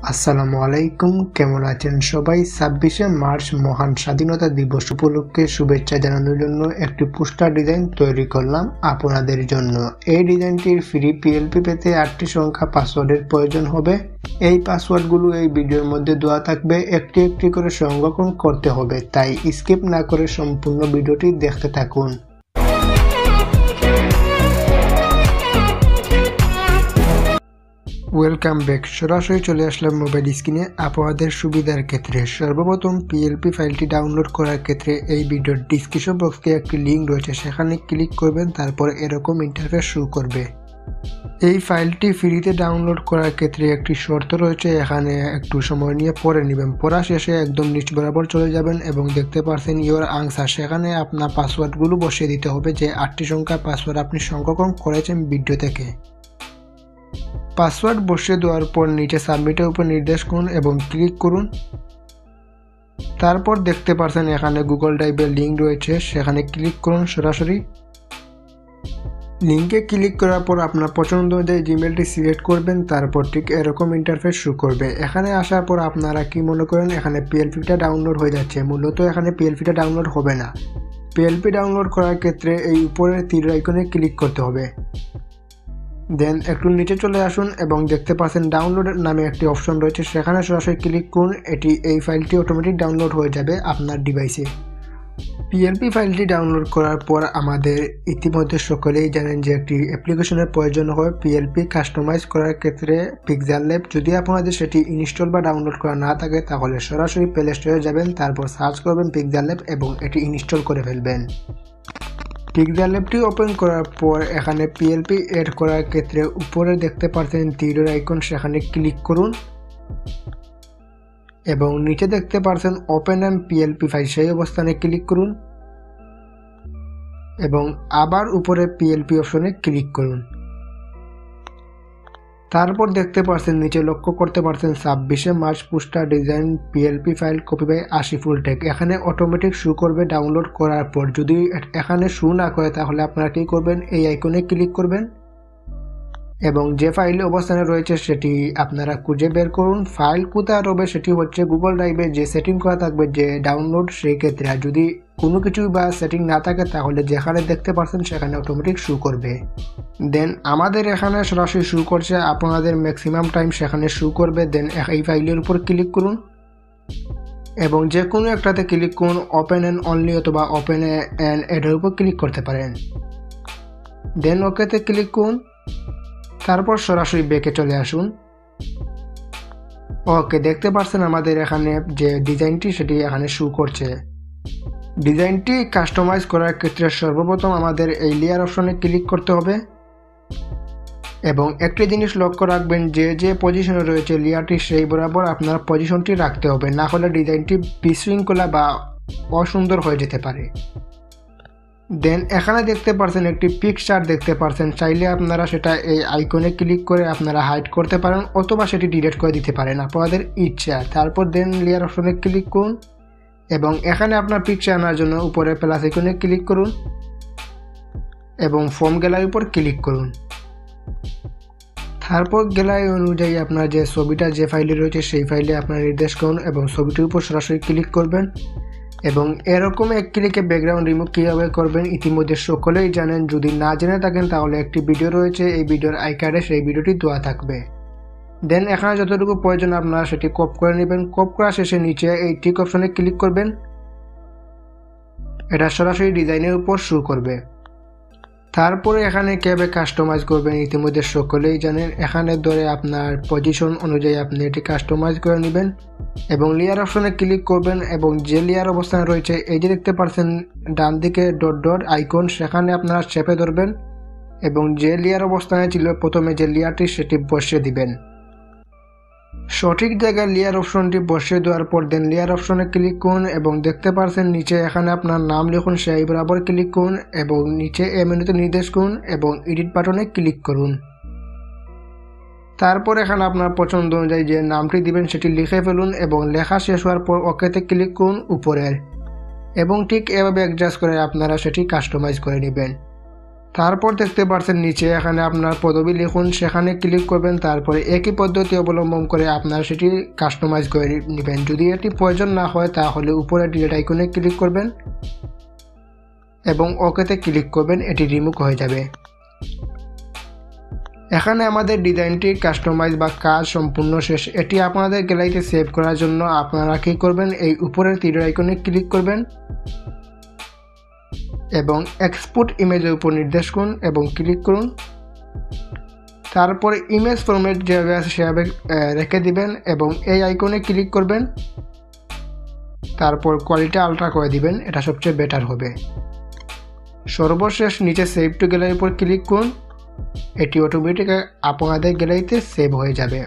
আসসালামু আলাইকুম, কেমন আছেন সবাই? 26শে মার্চ মহান স্বাধীনতা দিবস উপলক্ষে শুভেচ্ছা জানানোর জন্য একটি পোস্টার ডিজাইন তৈরি করলাম আপনাদের জন্য। এই ডিজাইনটির ফ্রি পিএলপি পেতে 8টি সংখ্যা পাসওয়ার্ডের প্রয়োজন হবে। এই পাসওয়ার্ডগুলো এই ভিডিওর মধ্যে দেওয়া থাকবে, একটি একটি করে সংরক্ষণ করতে হবে, তাই স্কিপ না করে সম্পূর্ণ ভিডিওটি দেখতে থাকুন। Welcome back. সরাসরি চলে আসলাম মোবাইল স্ক্রিনে। আপনাদের সুবিধার ক্ষেত্রে সর্বপ্রথম পিএলপি ফাইলটি ডাউনলোড করার ক্ষেত্রে এই ভিডিওর ডিসক্রিপশন বক্সে একটি লিঙ্ক রয়েছে, সেখানে ক্লিক করবেন, তারপর এরকম ইন্টারফেস শো করবে। এই ফাইলটি ফ্রিতে ডাউনলোড করার ক্ষেত্রে একটি শর্ত রয়েছে, এখানে একটু সময় নিয়ে পড়ে নেবেন। পড়া শেষে একদম নিচ বরাবর চলে যাবেন এবং দেখতে পাচ্ছেন ইওর আনসার, সেখানে আপনার পাসওয়ার্ডগুলো বসিয়ে দিতে হবে, যে 8টি সংখ্যার পাসওয়ার্ড আপনি সংরক্ষণ করেছেন ভিডিও থেকে। পাসওয়ার্ড বসিয়ে দেওয়ার পর নিচে সাবমিটের উপর নির্দেশ করুন এবং ক্লিক করুন। তারপর দেখতে পাচ্ছেন এখানে গুগল ড্রাইভের লিঙ্ক রয়েছে, সেখানে ক্লিক করুন। সরাসরি লিঙ্কে ক্লিক করার পর আপনার পছন্দ অনুযায়ী জিমেলটি সিলেক্ট করবেন, তারপর ঠিক এরকম ইন্টারফেস শো করবে। এখানে আসার পর আপনারা কি মনে করেন এখানে পিএলপিটা ডাউনলোড হয়ে যাচ্ছে? মূলত এখানে পিএলপিটা ডাউনলোড হবে না। পিএলপি ডাউনলোড করার ক্ষেত্রে এই উপরের তীর আইকনে ক্লিক করতে হবে। দেন একটু নিচে চলে আসুন এবং দেখতে পাচ্ছেন ডাউনলোড নামে একটি অপশন রয়েছে, সেখানে সরাসরি ক্লিক করুন। এই ফাইলটি অটোমেটিক ডাউনলোড হয়ে যাবে আপনার ডিভাইসে। পিএলপি ফাইলটি ডাউনলোড করার পর আমাদের ইতিমধ্যে সকলেই জানেন যে একটি অ্যাপ্লিকেশনের প্রয়োজন হয় পিএলপি কাস্টমাইজ করার ক্ষেত্রে, PixelLab। যদি আপনাদের সেটি ইনস্টল বা ডাউনলোড করা না থাকে তাহলে সরাসরি প্লে স্টোরে যাবেন, তারপর সার্চ করবেন PixelLab এবং এটি ইনস্টল করে ফেলবেন। PixelLabটি ওপেন করার পর এখানে পিএলপি এড করার ক্ষেত্রে উপরে দেখতে পাচ্ছেন তীরের আইকন, সেখানে ক্লিক করুন এবং নিচে দেখতে পাচ্ছেন ওপেন অ্যান্ড পিএলপি ফাইল, সেই অবস্থানে ক্লিক করুন এবং আবার উপরে পিএলপি অপশনে ক্লিক করুন। তারপর দেখতে পাচ্ছেন নিচে লক্ষ্য করতে পারছেন 26শে March poster design PLP file copy by Asiful tech. এখানে অটোমেটিক শো করবে ডাউনলোড করার পর। যদি এখানে শো না করে তাহলে আপনারা কী করবেন, এই আইকনে ক্লিক করবেন এবং যে ফাইল অবস্থানে রয়েছে সেটি আপনারা খুঁজে বের করুন। ফাইল কোথায় রবে সেটি হচ্ছে গুগল ড্রাইভে যে সেটিং করা থাকবে যে ডাউনলোড, সেই ক্ষেত্রে। আর যদি কোনো কিছু বা সেটিং না থাকে তাহলে যেখানে দেখতে পাচ্ছেন সেখানে অটোমেটিক শো করবে। দেন আমাদের এখানে সরাসরি শো করছে, আপনাদের ম্যাক্সিমাম টাইম সেখানে শো করবে। দেন এই ফাইলের উপর ক্লিক করুন এবং যে কোনো একটাতে ক্লিক করুন, ওপেন অ্যান্ড অনলি অথবা ওপেন অ্যান্ড এডের উপর ক্লিক করতে পারেন। দেন ওকেতে ক্লিক করুন, তারপর সরাসরি ব্যাকে চলে আসুন। ওকে, দেখতে পাচ্ছেন আমাদের এখানে যে ডিজাইনটি সেটি এখানে শো করছে। ডিজাইনটি কাস্টমাইজ করার ক্ষেত্রে সর্বপ্রথম আমাদের এই লেয়ার অপশনে ক্লিক করতে হবে এবং একটি জিনিস লক্ষ্য রাখবেন, যে পজিশনে রয়েছে লেয়ারটি সেই বরাবর আপনার পজিশনটি রাখতে হবে, না হলে ডিজাইনটি বিশৃঙ্খলা বা অসুন্দর হয়ে যেতে পারে। দেন এখানে দেখতে পাচ্ছেন একটি পিকচার দেখতে পাচ্ছেন, চাইলে আপনারা সেটা এই আইকনে ক্লিক করে আপনারা হাইড করতে পারেন অথবা সেটি ডিলিট করে দিতে পারেন, আপনাদের ইচ্ছা। তারপর দেন লেয়ার অপশনে ক্লিক করুন এবং এখানে আপনার পিকচার আনার জন্য উপরে প্লাস আইকনে ক্লিক করুন এবং ফর্ম গ্যালারির উপর ক্লিক করুন। তারপর গ্যালারি অনুযায়ী আপনার যে ছবিটা যে ফাইলে রয়েছে সেই ফাইলে আপনার নির্দেশ করুন এবং ছবিটির উপর সরাসরি ক্লিক করবেন এবং এরকম এক ক্লিকে ব্যাকগ্রাউন্ড রিমুভ কীভাবে করবেন ইতিমধ্যে সকলেই জানেন। যদি না জেনে থাকেন তাহলে একটি ভিডিও রয়েছে, এই ভিডিওর আই কার্ডে সেই ভিডিওটি দেওয়া থাকবে। দেন এখানে যতটুকু প্রয়োজন আপনারা সেটি কপি করে নেবেন। কপি করা শেষে নিচে এই টিক অপশনে ক্লিক করবেন, এটা সরাসরি ডিজাইনের উপর শো করবে। তারপরে এখানে কীভাবে কাস্টমাইজ করবেন ইতিমধ্যে সকলেই জানেন। এখানে ধরে আপনার পজিশন অনুযায়ী আপনি এটি কাস্টমাইজ করে নেবেন এবং লেয়ার অপশনে ক্লিক করবেন এবং যে লেয়ার অবস্থানে রয়েছে এই যে দেখতে পাচ্ছেন ডান দিকে ডট ডট আইকন, সেখানে আপনারা চেপে ধরবেন এবং যে লেয়ার অবস্থানে ছিল প্রথমে যে লেয়ারটি সেটি বসিয়ে দিবেন। সঠিক জায়গায় লেয়ার অপশনটি বসিয়ে দেওয়ার পর দেন লেয়ার অপশনে ক্লিক করুন এবং দেখতে পাচ্ছেন নিচে এখানে আপনার নাম লিখুন, সেই বরাবর ক্লিক করুন এবং নিচে এই মেনুতে নির্দেশ করুন এবং এডিট বাটনে ক্লিক করুন। তারপর এখানে আপনার পছন্দ অনুযায়ী যে নামটি দিবেন সেটি লিখে ফেলুন এবং লেখা শেষ হওয়ার পর ওকেতে ক্লিক করুন উপরের এবং ঠিক এভাবে অ্যাডজাস্ট করে আপনারা সেটি কাস্টমাইজ করে নেবেন। তারপর দেখতে পাচ্ছেন নিচে এখানে আপনার পদবি লিখুন, সেখানে ক্লিক করবেন। তারপরে একই পদ্ধতি অবলম্বন করে আপনার সেটি কাস্টমাইজ করে নেবেন। যদি এটি প্রয়োজন না হয় তাহলে উপরে ডিলিট আইকনে ক্লিক করবেন এবং ওকেতে ক্লিক করবেন, এটি রিমুভ হয়ে যাবে। এখানে আমাদের ডিজাইনটি কাস্টমাইজ বা কাজ সম্পূর্ণ শেষ। এটি আপনাদের গ্যালারিতে সেভ করার জন্য আপনারা কী করবেন, এই উপরের তীর আইকনে ক্লিক করবেন এবং এক্সপোর্ট ইমেজের উপর নির্দেশ করুন এবং ক্লিক করুন। তারপরে ইমেজ ফরম্যাট যেভাবে আছে সেভাবে রেখে দিবেন এবং এই আইকনে ক্লিক করবেন। তারপর কোয়ালিটি আলট্রা করে দিবেন, এটা সবচেয়ে বেটার হবে। সর্বশেষ নিচে সেভ টু গ্যালারির উপর ক্লিক করুন, এটি অটোমেটিক আপনাদের গ্যালারিতে সেভ হয়ে যাবে।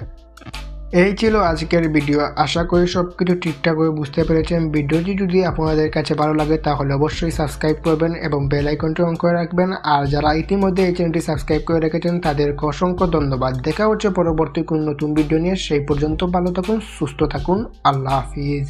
এই ছিল আজকের ভিডিও। আশা করি সব কিছু ঠিকঠাক করে বুঝতে পেরেছেন। ভিডিওটি যদি আপনাদের কাছে ভালো লাগে তাহলে অবশ্যই সাবস্ক্রাইব করবেন এবং বেল আইকনটি অন করে রাখবেন। আর যারা ইতিমধ্যে এই চ্যানেলটি সাবস্ক্রাইব করে রেখেছেন তাদেরকে অসংখ্য ধন্যবাদ। দেখা হচ্ছে পরবর্তী কোন নতুন ভিডিও নিয়ে। সেই পর্যন্ত ভালো থাকুন, সুস্থ থাকুন। আল্লাহ হাফিজ।